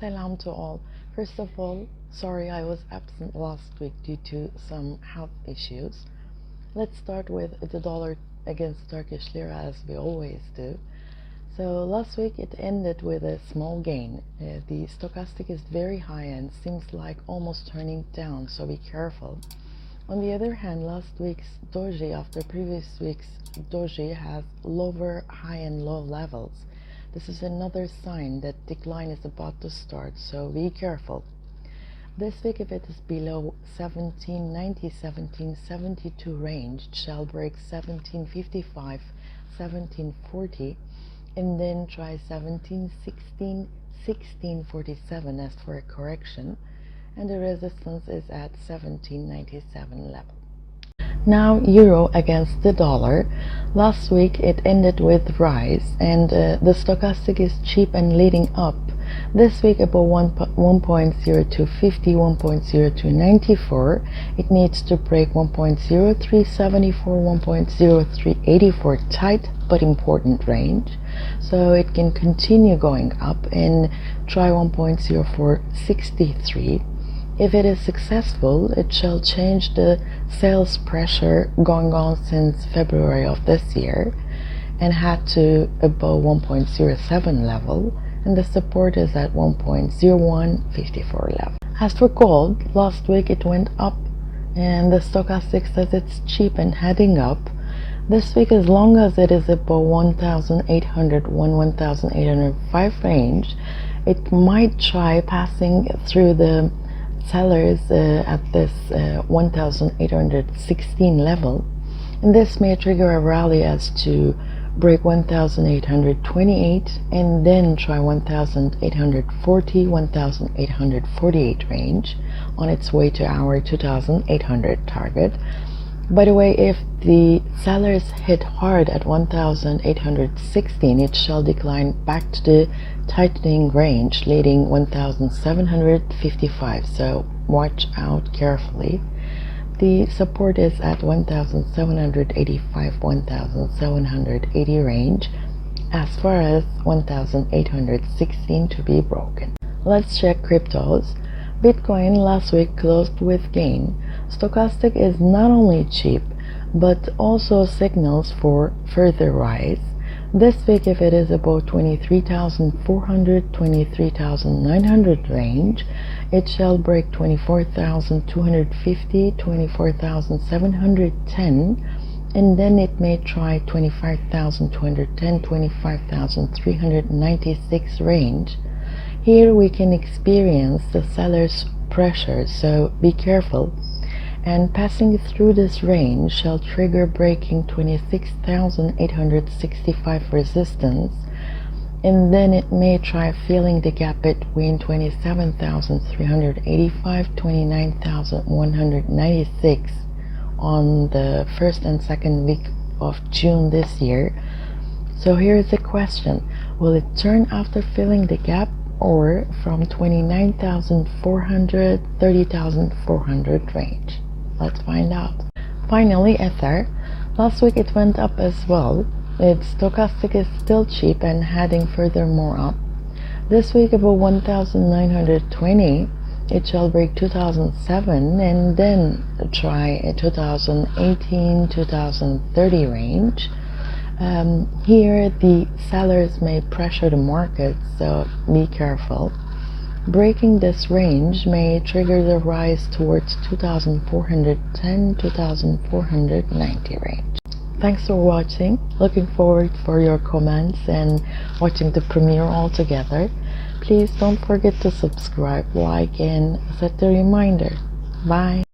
Salam to all. First of all, sorry I was absent last week due to some health issues. Let's start with the dollar against Turkish lira as we always do. So last week it ended with a small gain. The stochastic is very high and seems like almost turning down, so be careful. On the other hand, last week's doji after previous week's doji has lower high and low levels. This is another sign that decline is about to start, so be careful. This week, if it is below 1790, 1772 range, it shall break 1755, 1740, and then try 1716, 1647 as for a correction, and the resistance is at 1797 level. Now euro against the dollar. Last week it ended with rise and the stochastic is cheap and leading up. This week above 1.0250, 1.0294, it needs to break 1.0374, 1.0384 tight but important range, so it can continue going up and try 1.0463. If it is successful, it shall change the sales pressure going on since February of this year and head to above 1.07 level, and the support is at 1.0154 level. As for gold, last week it went up and the stochastic says it's cheap and heading up. This week, as long as it is above 1,800, 1,805 range, it might try passing through the sellers at this 1,816 level, and this may trigger a rally as to break 1,828 and then try 1,840, 1,848 range on its way to our 2,800 target. By the way, if the sellers hit hard at 1,816, it shall decline back to the tightening range, leading 1,755, so watch out carefully. The support is at 1,785, 1,780 range, as far as 1,816 to be broken. Let's check cryptos. Bitcoin last week closed with gain. Stochastic is not only cheap, but also signals for further rise. This week, if it is about 23,400, 23,900 range, it shall break 24,250, 24,710, and then it may try 25,210, 25,396 range. Here we can experience the seller's pressure, so be careful. And passing through this range shall trigger breaking 26,865 resistance, and then it may try filling the gap between 27,385, 29,196 on the first and second week of June this year. So here is the question: will it turn after filling the gap, or from 29,400, 30,400 range? Let's find out. Finally, Ether. Last week it went up as well. Its stochastic is still cheap and heading furthermore up. This week above 1,920, it shall break 2007 and then try a 2018, 2030 range. Here the sellers may pressure the market, so be careful. Breaking this range may trigger the rise towards 2,410, 2,490 range. Thanks for watching. Looking forward for your comments and watching the premiere all together. Please don't forget to subscribe, like, and set the reminder. Bye.